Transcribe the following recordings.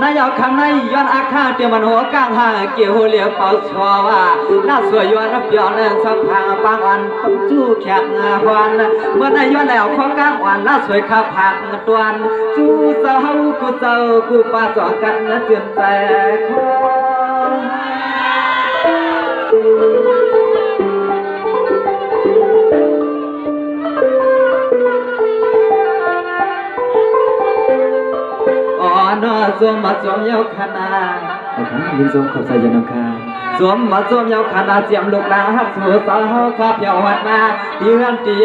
นายเอาคำในย้อนอาคาเตียมันหัวกลางหาเกี่ยวเหลียวเป่าชัวว่าน่าสวยย้อนรับย้อนสัมพังบางวันต้องจู้แขกหวานเมื่อนายย้อนแล้วข้อกลางวันน่าสวยข้าผักตวนจู้เศร้ากูเศร้ากูป้าจอกันนะเจือนแต่คอนอสวมมาสวมเย้าขนายินสวมขอบใจยันคาสวมมาสวมเย้าขนาเจียมลูกหลานหักสู่สาวข้าเพียวหัดมาที่เฮือนตี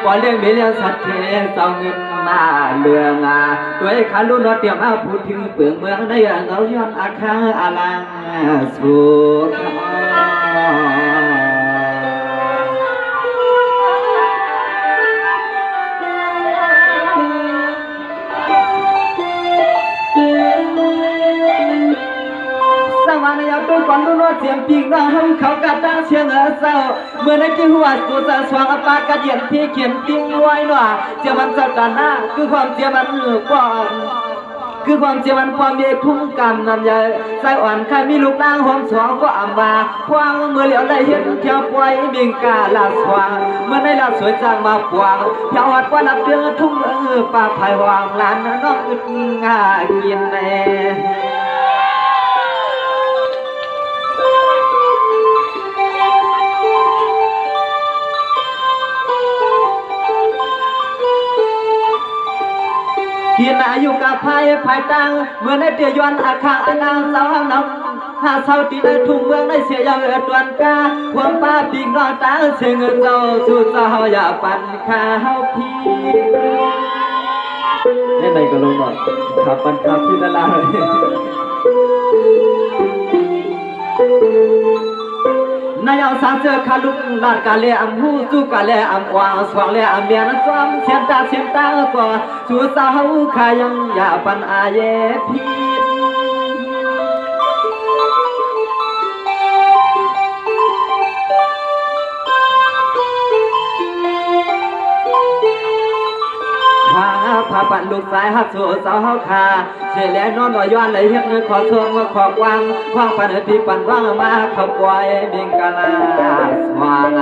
ปล่อยเลี้ยงเลี้ยงสัตว์เทเศร้าเงินมาเลืองด้วยขาลุ่นนอเตรียมเอาพูดถึงเปลืองเมืองในเงาย้อนอาคาอลังสู่ด้วยความรู้ว่าเสียงปีกน้องเขากระด้างเชียงเศร้าเมื่อในที่หัวตัวจะสว่างปากกระเดียนที่เขียนติ้งไว้หน่อยเจ้ามันสัตว์หน้าคือความเจ้ามันความคือความเจ้ามันความเย่คุ้มกรรมนำใหญ่ใจอ่อนใครมีลูกนางหอมสวงก็อ่ำมาพวางเมื่อเหลียวได้เห็นเที่ยวปล่อยบิงกาลาสว่างเมื่อในลาสวยจางมาปวางเที่ยววัดว่านับเดือนทุ่งป่าไผ่วางลานน้องอึดง่ากินแน่ที่นาอยู่กับภายตังเมื่อในเตียยวนอาคาอนางสาวน้องหาเศร้าตีในทุ่งเมืองในเสียยาวตวนกาความป้าปีกนอตาเสียงเจ้าสู่เจ้าอย่าปั่นข้าวพี่นี่ไหนก็ลงหน่อยขับปั่นข้าวพี่ละลายนายเอาสามเสือขาลุกลาดกาเลอัมหูสู้กาเลอัมวางสว่างเลอัมเมียนซ้อมเสียนตาก่อสู้สาวขายังอย่าปันอาเยพีพาปั่นลูกสายหักสู่สาวขาเฉลี่ยนอนลอยย้อนไหลเฮ็ดเงินขอทวงมาขอกวางวางปั่นพี่ปั่นว่างมาขับปล่อยบิงกาลาสว่าง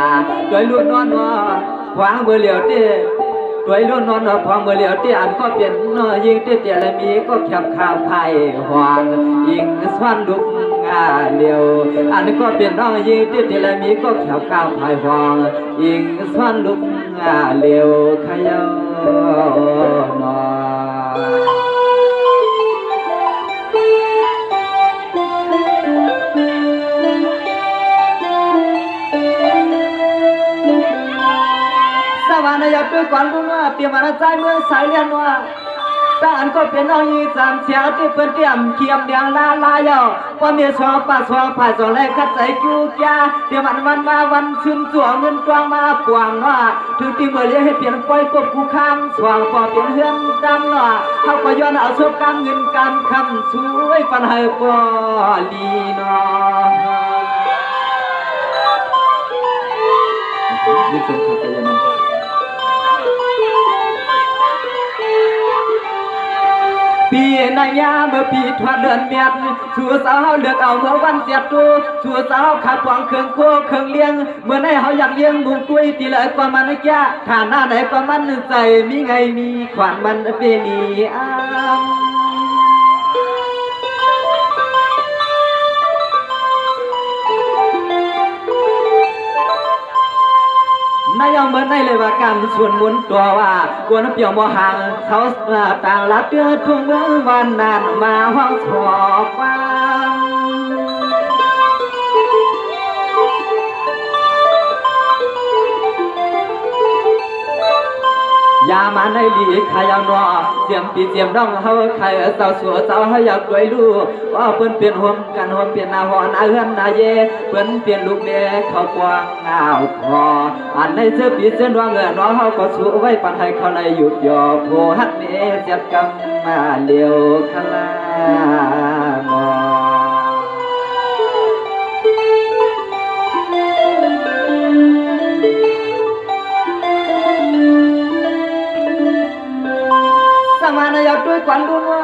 โดยลุ่นนอนขวางเบอร์เหลียวเตี้ยโดยลุ่นนอนขวางเบอร์เหลียวเตี้ยอันก็เปลี่ยนยิงเตี้ยเตี้ยและมีก็แคบข้ามไผ่หวางยิงสวนลุกเหลียวอันก็เปลี่ยนน้องยิงเตี้ยเตี้ยและมีก็แคบข้ามไผ่หวางยิงสวนลุกเหลียวขยานอสวรรค์อยากด้วยก่อนรู้ว่าเตรียมมาใจเมืองสายเลียนว่าแต่อันก็เป็นน้องยีสามเสียที่เพิ่นเตรียมเขียมเดียงลาเยาว่ามีสองป่าสองผ่ายสองแรกคัดใจกิ้วแก่เตรียมวันมาวันซึมสวงเงินกวางมาปวงว่าถึงที่เมื่อเลี้ยให้เปลี่ยนปล่อยกบคู่ข้างสว่างพอเปลี่ยนเฮือนดำว่าเขาก็ย้อนเอาชบกำเงินกำคำสวยปันให้ปอลีนอนี่เป็นขอบใจยังปีนายาเมื่อปีทวัดเดือนเมียนสู่สาวเลือกเอาเมื่อวันเสียตูสู่สาวขับหวังเครื่องโคเครื่องเลี้ยงเมื่อในเขาอยากเลี้ยงมุงกุ้ยตีเลยกว่ามันแก่ฐานหน้าไหนกว่ามันใจมีไงมีขวัญมันเป็นนีอ้ามนายเอาเมื่อในเลยว่าการส่วนมุนตัวว่ากวนเปี่ยวมอห่างเขาต่างลับเดือดทุ่งเมืองวันนานมาห้องสอบฟังยามาในลีขายาวนอเสียมปีเสียมน้องเฮาใครสาวสัวสาวเฮาอยากด้วยลูกว่าเพิ่นเปลี่ยนห่มกันห่มเปลี่ยนหน้าหอนอาเฮือนนาเยเพิ่นเปลี่ยนลูกเด้เขากวางอ้าวพออันในเสื้อปีเสื้อดวงเงินน้องเฮาก็สู้ไว้ปันให้เขาในหยุดยอโพฮักเนเจ็บกำมาเลียวคลามอสมานอยากด้วยกวนดุนว่า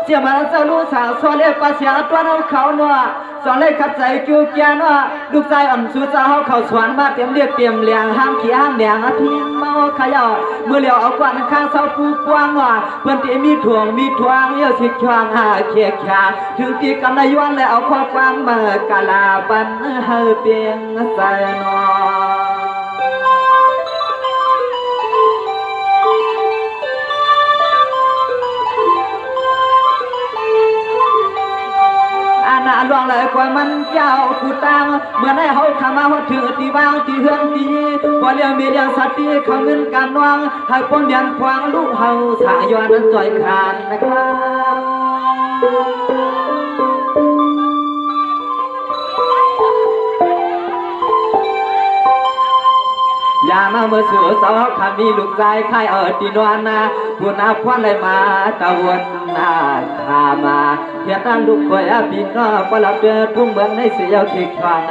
เจีย มาเจ้าลูกสาวสอนเลยภาษาตัวน้องเขาเนาะสอนเลยขัดใจกิ้วแกเนาะลูกชายอ่อนสูเจ้าเขาสวนมาเตรียมเรียกเตรียมเลี้ยงห้ามขี้ห้ามแดงอาทิตย์มาขยาเมื่อเลี้ยวเอากวาดข้างเสาปูกว้างเนาะเพื่อนที่มีถ่วงมีทวงเยอะสิช่วงหาเขียขาถึงตีกันในย้อนเลยเอาข้อความมากะลาบันเฮเปียงใส่เนาะนาลวงเลยกว่ามันเจ้ากูตังเมื่อได้เขาขามาหัวถือที่วางที่เฮือนดีพอเลี้ยงมีเลี้ยงสัตว์ที่เขาเงินการนวงให้ป้อนยันควางลูกเฮาสายย้อนนั้นจ่อยขานนะครับอย่ามาเมื่อเสือสาวขามีลูกใจใครตีนวลนะผู้นับควันเลยมาตะวันนาขามาเทียนนั้นลูกคอยปีนอปลับเดินทุ่งเมืองในเสียวเขียควาง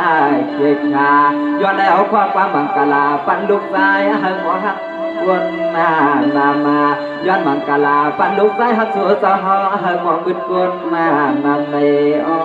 เขียชาย้อนได้เอาความบังกลาปันลูกใจหังหัวหักวนนามาย้อนบังกลาปันลูกใจหักสัวสะหอหังหัวบึดกวนนำในอ้อ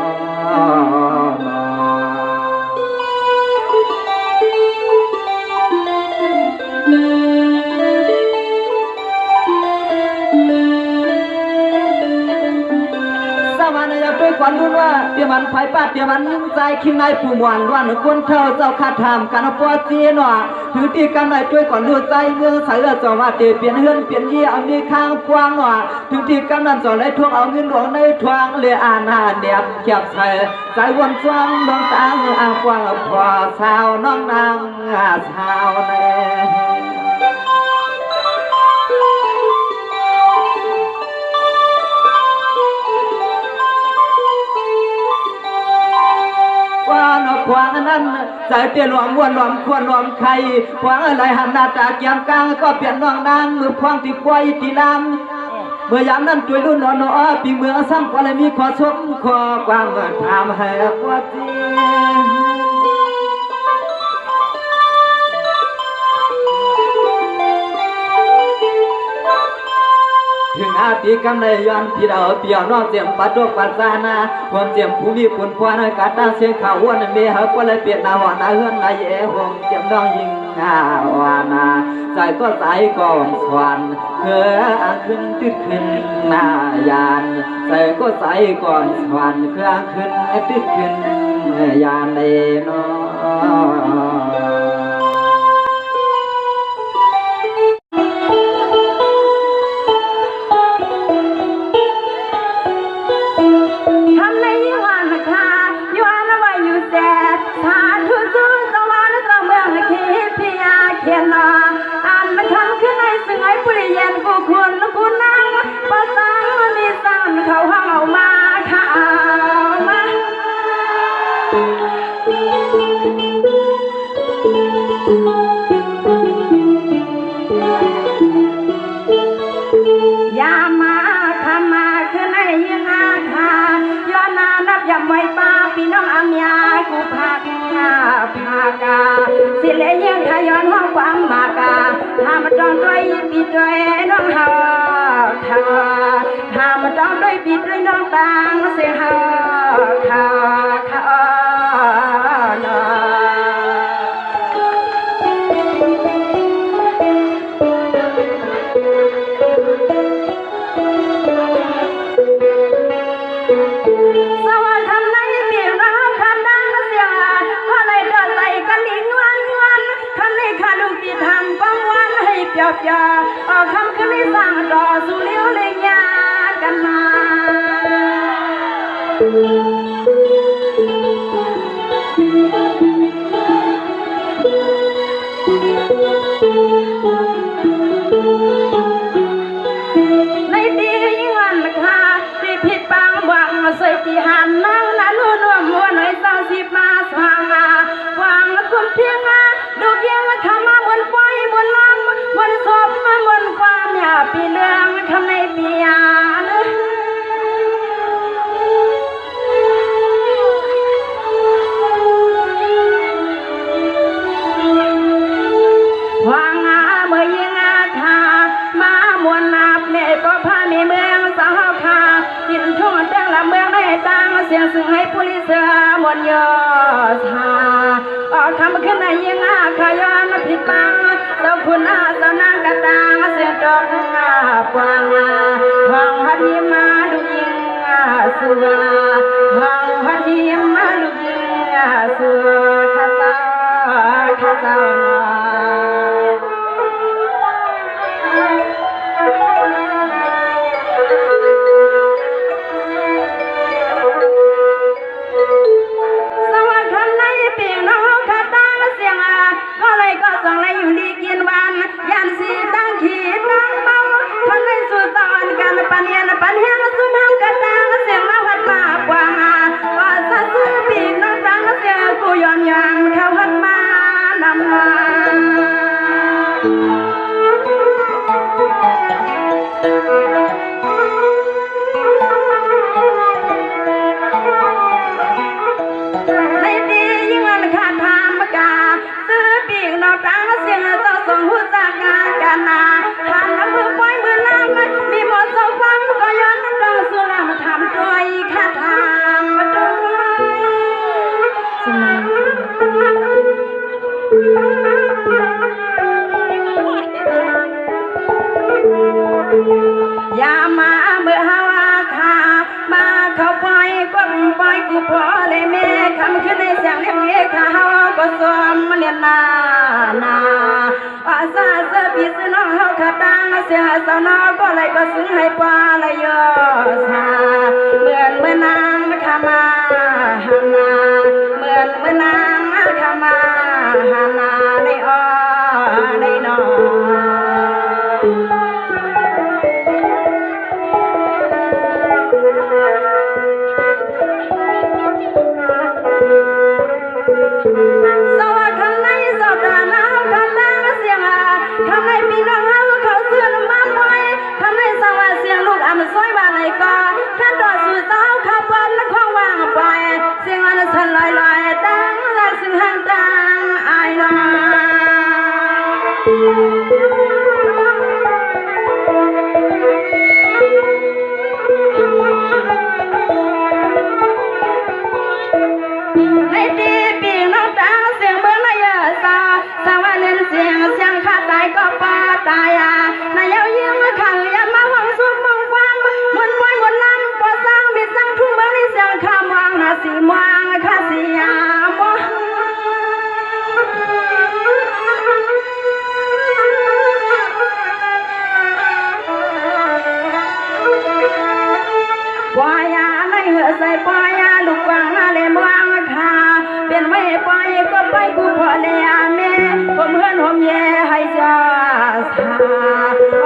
ด้วยควันรุ่นว่าเดี๋ยวมันไฟป้าเดี๋ยวมันยิ่งใจคิงในผู้มวนวันคนเท่าเจ้าคาถามกันปอจีนว่ะถือตีกันในด้วยก่อนรู้ใจเมืองสายเลือดจอว่าเดี๋ยวเปลี่ยนเฮือนเปลี่ยนยี่เอามีข้างกว้างว่ะถือตีกันนั้นจอเลยทวงเอาเงินหลวงในทวงเลยอ่านหาเดียบเขียบใส่ใจวนจวงดวงตาอ่างกว้างพอสาวน้องนางสาวแน่ว่านอกขวางนั้นใจเตี้ยหลวมม้วนหลวมควรหลวมไข่ขวางอะไรหันหน้าจากยามกลางก็เปลี่ยนน้องนางมือพวงที่ป่วยที่ลำเมื่อยามนั้นตัวรุ่นนอปีเมืองซ้ำก็เลยมีขอชมขอความถามให้ปวดจีถึงอาทิกันในย้อนที่เราเปี่ยวนอกเสียงปัดดกปัดซานาความเสียงผู้มีผลพวนการตั้งเสียงข่าววันเมียก็เลยเปลี่ยนนาหัวนาเฮือนนาเย่หงเจียมดองยิงวานาใจก็ใจก่อนสวนเพื่อขึ้นติดขึ้นนายานใจก็ใจก่อนสวนเพื่อขึ้นติดขึ้นยานในน้อสิเลยังทายอนห้องความมากาทำต้องด้วยปีด้วยน้องเฮาทำต้องด้วยปีด้วยน้องตังเสียเฮาอย่าเอาคำขึ้นในสั่งรอสู่เลี้ยวเลยยากันมาในตีวันราคาที่ผิดบางหวังใส่ที่หันนั่งนั้นรวมหัวหน่อยสาวสิบมาสว่างวางกุมเพียงดูเพียงว่าคำมาบนปอยบนลำบนศพมาบนความอย่าปีเรื่องคำในปียานวางเมื่อยิงมามวนนับเนี่ยก็พามีเมืองสาวขาหินทุ เสียงซึ่งให้ผู้ลิเสือมนยอสาออกคำขึ้นในยิงอาขย้อนผิดบังเจ้าคุณอาเจ้านางกระตางเสียงดอกปวางห้องฮัดยิมาลูกยิงสัวห้องฮัดยิมาลูกยิงสัวข้าเจ้าข้าเจ้าก็ส่งเลยอยู่ดีกินวันยันสีตั้งขีดตั้งเมาทนในสุดตอนกันปันเฮียนปันเฮียนสุมังกระตังเสียงมาพัดมากว่าว่าซาซื้อปีกน้องตังเสียงกูยอมยังเขาพัดมานำมาในดียิ่งวันขาดทางมากาซื้อปีกน้องตังเสียงจะส่งหูจากงานกันนาหันมือปล่อยมือลำมีหมดสองความก็ย้อนน้ำสุรามทำด้วยขาดทางมาอย่ามาเมื่อหาว่าขามาเข้าไปก็ไปกูพอเลยแม่คำขึ้นในเสียงเลี้ยงเอกเขาก็สวมเลียนนาอาซาเสบีสน้องเขาขาตังเสียสาวนอก็เลยก็ซึ้งให้ปลาเลยยอสาเหมือนเมื่อนางขามาหานาเหมือนเมื่อนางขามาหานาในอ้อในนอสวัสดีในสัปดาห์น้ำกันนางเสียงทำในปีน้องเขาเสื่อมมาป่วยทำในสวัสดิ์เสียงลูกอ่ำซอยบานไหนก็ท่านต่อสู่เจ้าข้าปั้นและควงวางไปเสียงอันสั่นลอยตั้งและซึ่งห่างต่างอายน้ในดีปีน้องตาเสียงเบื้องในยาสาสาวเล่นเสียงขาดตายก็ปาตายนายเอายิงขังยามาห้องสุดมองฟังมนปล่อยมนลำปอสร้างบิดสร้างทุ่งเมืองในเสียงข้ามวางนาสีมวางข้าสียามปล่อยในเหือใส่ปล่อยลูกวางเลมวางขาเป็นไม่ปล่อยก็ไปกูพอเลยแม่ผมเฮือนผมแย่ให้เจ้าส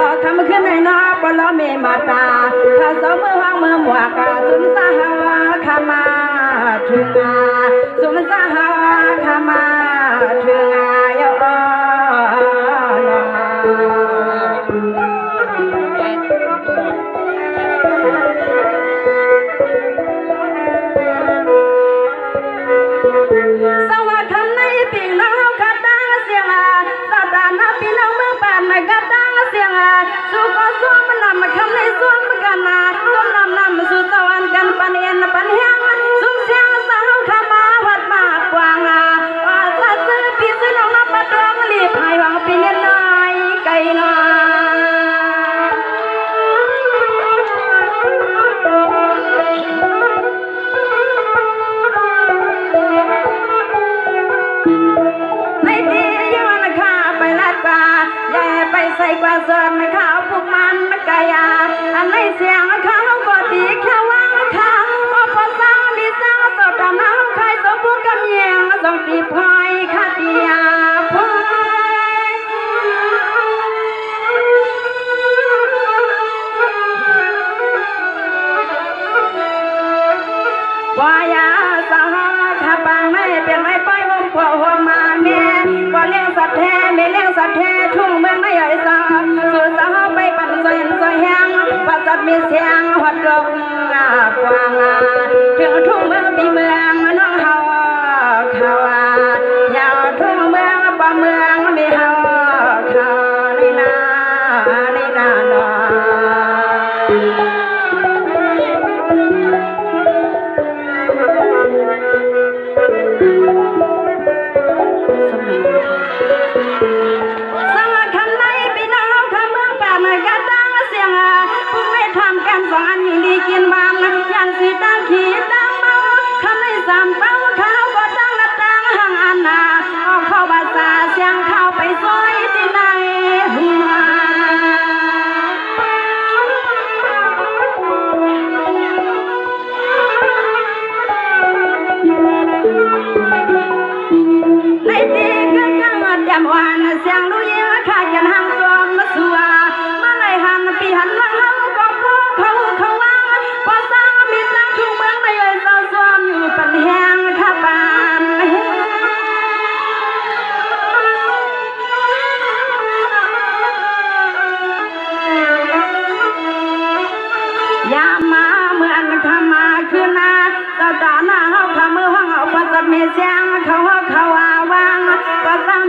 าคำขึ้นในนอปลอเมมาตาถ้าสมือวางมือหมวกสุนสาหาขามาถึงสุนสาหาขามาถึงยอสวัสดีในปีน้องขาตังเสียงสัปดาห์น้าปีน้องเมืองป่านขาตังเสียงสู้ก็สู้มันนำคำในสู้มันกันสู้นำสู้สวรรค์กันปันเอ็นปันเฮียงสู้เสียงสาวขามาวัดมากว่างว่าซาซื้อปีซื้อน้องนับปัดรองรีบให้หวังปีเล็กน้อยไก่น้อยในดียังวันข้าไปลาดป่าใหญ่ไปใส่กว่าเสริมในข้าวพวกมันกายาอันในเสียงข้าวก็ดีแค่ว่างข้าพอสร้างมีสร้างสดน้ำใครสมบูรณ์กำเยียงส่งตีพอยข้าเดียพอยว่ายาสาวข้าปังไม่เป็นไม่ไปวงพ่อหัวมาแม่ว่าเลี้ยงสัตว์แท้ไม่เลี้ยงสัตว์แท้ทุ่งเมืองไม่ใหญ่สาสู่สาวไปปั่นซอยแห้งว่าสัตว์มีเสียงหัดลงกว้างถึงทุ่งเมืองปีเมืองน้องเฮาเขายาวทุ่งเมืองป่าเมืองมีเฮาเขาในนาหนอ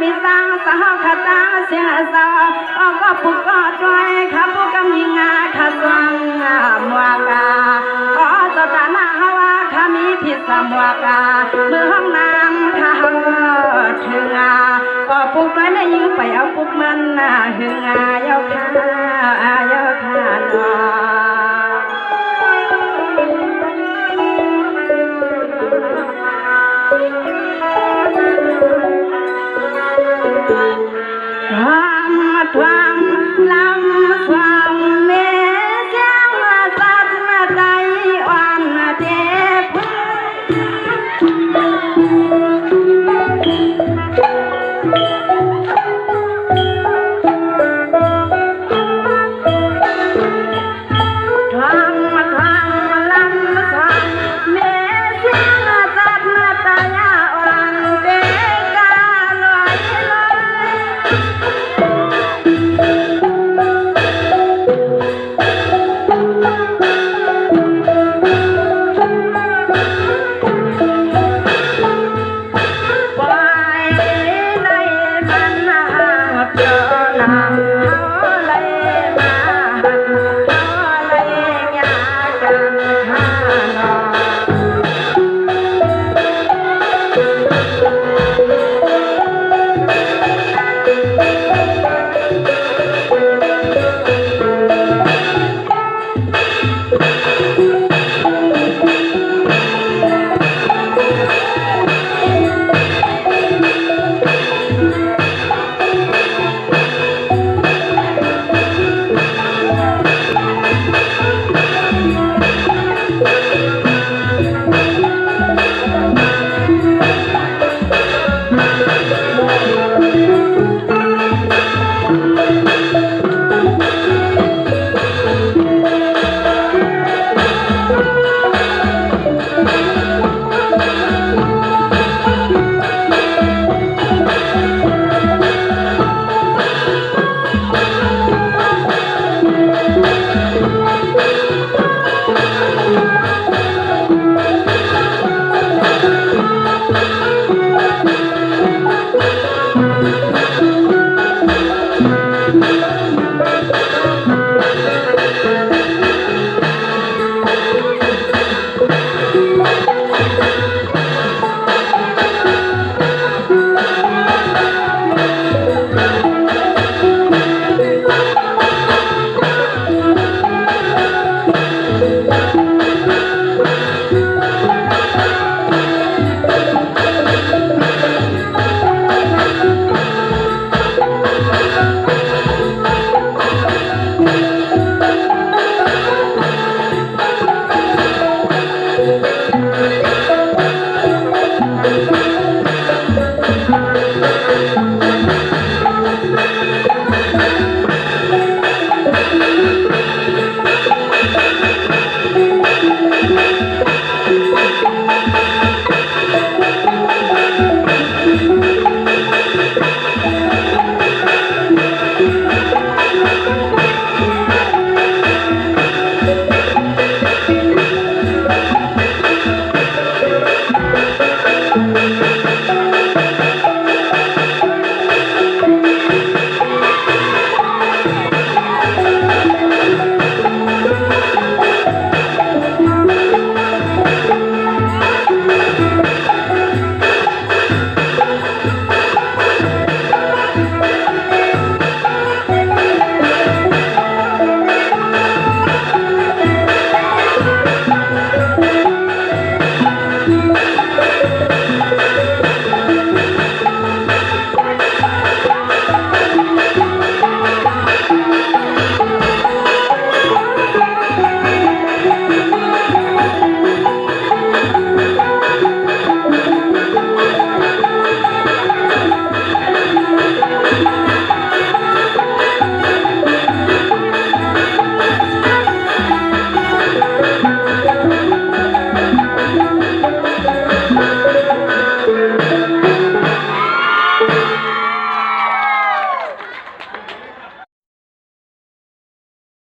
มีสร้างสาวขาตาเสียสาวก็ปุกก็ด้วยข้าปุกกำยิงาข้าสวงมัวกาเจ้าตาหน้าฮาวาข้ามีพิษสมัวกามือห้องน้ำข้าถึงก็ปุกด้วยได้ยิงไปเอาปุกมันหึงเย้าข้าเย้าข้าน้อทำลำความเมเสียงสัตว์ใจอ่อนเจ็บทำลำความเมเสียงสัตว์ใจอ่อนเจ็บกาลอยลอย